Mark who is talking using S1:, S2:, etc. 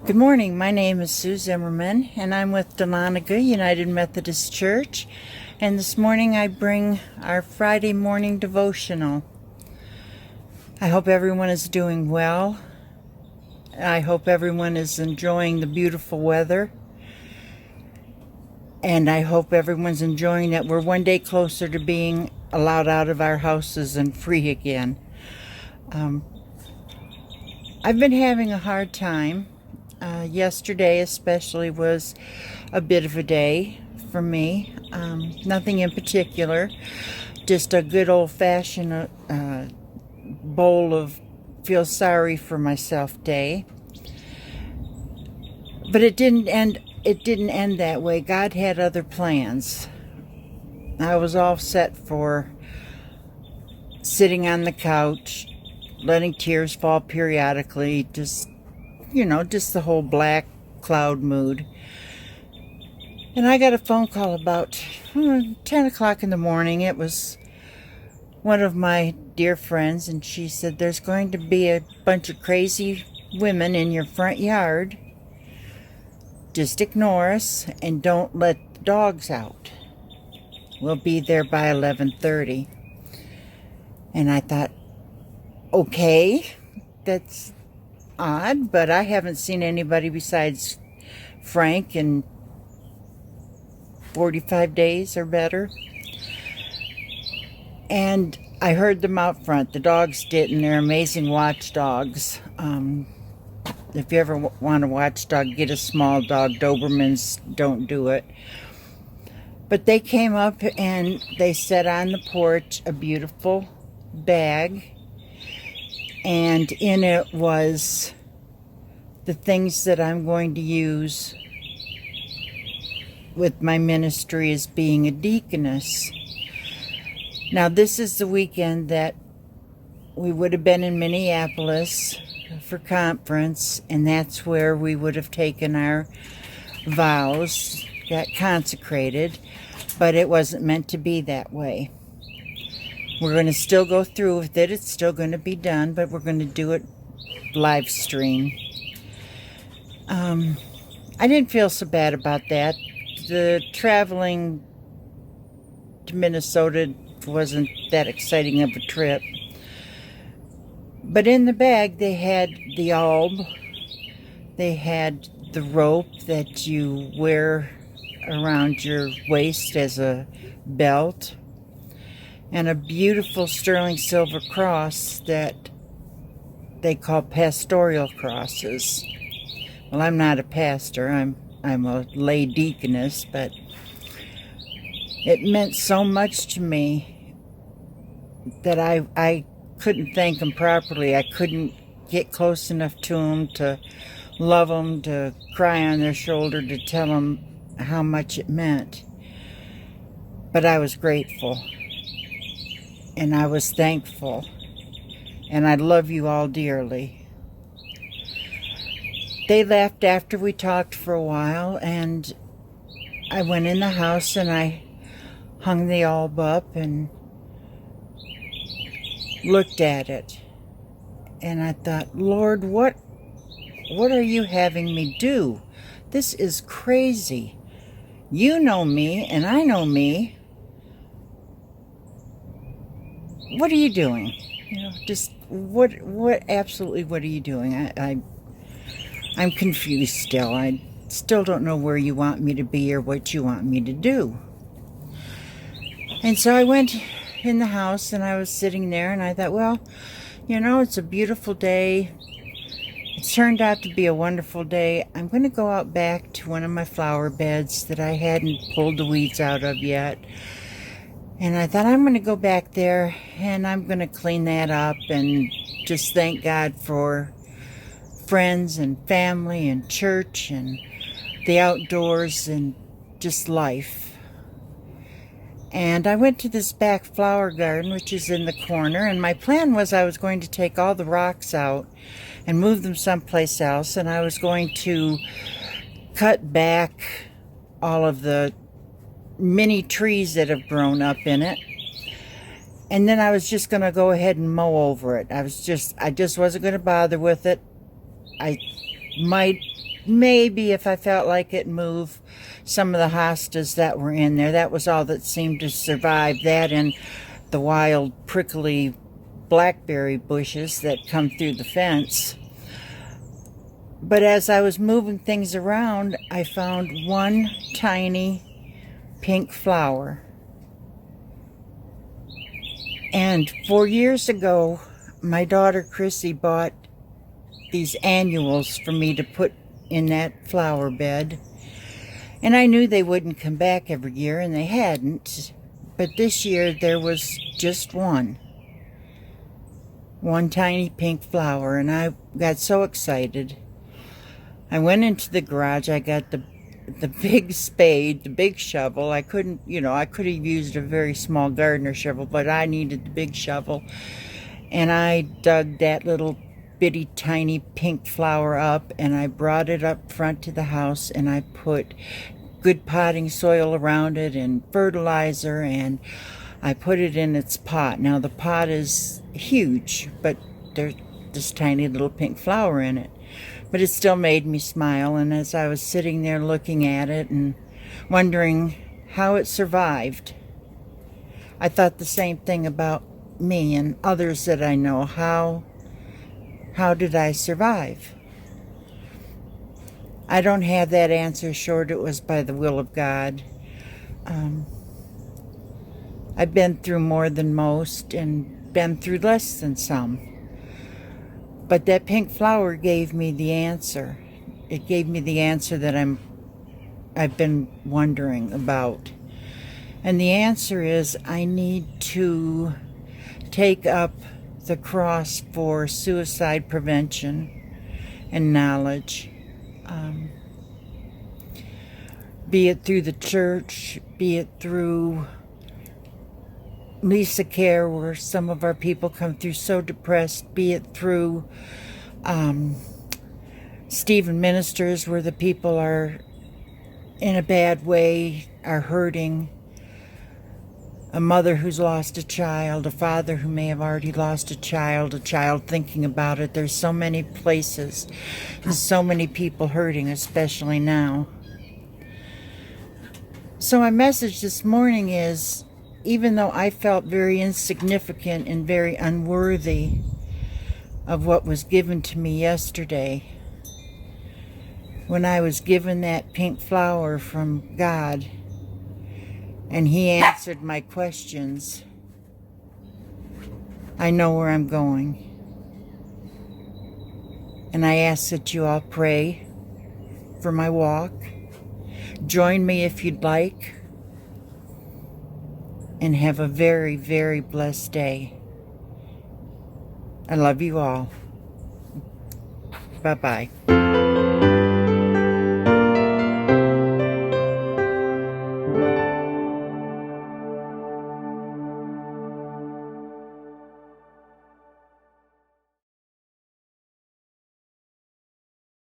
S1: Good morning. My name is Sue Zimmerman, and I'm with Dahlonega United Methodist Church. And this morning I bring our Friday morning devotional. I hope everyone is doing well. I hope everyone is enjoying the beautiful weather. And I hope everyone's enjoying that we're one day closer to being allowed out of our houses and free again. I've been having a hard time. Yesterday especially was a bit of a day for me. Nothing in particular, just a good old-fashioned bowl of feel sorry for myself day. But it didn't end that way. God had other plans. I was all set for sitting on the couch, letting tears fall periodically, just the whole black cloud mood. And I got a phone call about 10 o'clock in the morning. It was one of my dear friends, and she said, "There's going to be a bunch of crazy women in your front yard. Just ignore us and don't let the dogs out. We'll be there by 11:30. And I thought, okay, that's odd, but I haven't seen anybody besides Frank in 45 days or better. And I heard them out front. The dogs didn't. They're amazing watchdogs. If you ever want a watchdog, get a small dog. Dobermans don't do it. But they came up and they set on the porch a beautiful bag, and in it was the things that I'm going to use with my ministry as being a deaconess. Now, this is the weekend that we would have been in Minneapolis for conference, and that's where we would have taken our vows, got consecrated, but it wasn't meant to be that way. We're going to still go through with it. It's still going to be done, but we're going to do it live stream. I didn't feel so bad about that. The traveling to Minnesota wasn't that exciting of a trip. But in the bag, they had the alb. They had the rope that you wear around your waist as a belt, and a beautiful sterling silver cross that they call pastoral crosses. Well, I'm not a pastor. I'm a lay deaconess, but it meant so much to me that I couldn't thank them properly. I couldn't get close enough to them to love them, to cry on their shoulder, to tell them how much it meant. But I was grateful. And I was thankful. And I love you all dearly. They left after we talked for a while, and I went in the house and I hung the alb up and looked at it. And I thought, Lord, what are you having me do? This is crazy. You know me and I know me. What are you doing? Just what absolutely what are you doing? I'm confused still. I still don't know where you want me to be or what you want me to do. And so I went in the house and I was sitting there and I thought, well, it's a beautiful day. It turned out to be a wonderful day. I'm going to go out back to one of my flower beds that I hadn't pulled the weeds out of yet. And I thought, I'm going to go back there and I'm going to clean that up and just thank God for friends and family and church and the outdoors and just life. And I went to this back flower garden, which is in the corner, and my plan was I was going to take all the rocks out and move them someplace else, and I was going to cut back all of the mini trees that have grown up in it, and then I was just going to go ahead and mow over it. I just wasn't going to bother with it. I might maybe if I felt like it, move some of the hostas that were in there. That was all that seemed to survive. That and the wild prickly blackberry bushes that come through the fence. But as I was moving things around, I found one tiny pink flower. And 4 years ago, my daughter Chrissy bought these annuals for me to put in that flower bed. And I knew they wouldn't come back every year, and they hadn't. But this year there was just one tiny pink flower, and I got so excited. I went into the garage. I got the big spade, the big shovel. I couldn't, I could have used a very small gardener shovel, but I needed the big shovel. And I dug that little bitty tiny pink flower up, and I brought it up front to the house, and I put good potting soil around it and fertilizer, and I put it in its pot. Now the pot is huge, but there's this tiny little pink flower in it. But it still made me smile, and as I was sitting there looking at it and wondering how it survived, I thought the same thing about me and others that I know. How did I survive? I don't have that answer, short it was by the will of God. I've been through more than most and been through less than some. But that pink flower gave me the answer. It gave me the answer that I've been wondering about. And the answer is I need to take up the cross for suicide prevention and knowledge. Be it through the church, be it through Lisa Care, where some of our people come through so depressed, be it through Stephen Ministers, where the people are in a bad way, are hurting, a mother who's lost a child, a father who may have already lost a child thinking about it. There's so many places, so many people hurting, especially now. So my message this morning is, even though I felt very insignificant and very unworthy of what was given to me yesterday, when I was given that pink flower from God and He answered my questions, I know where I'm going. And I ask that you all pray for my walk. Join me if you'd like. And have a very, very blessed day. I love you all. Bye-bye.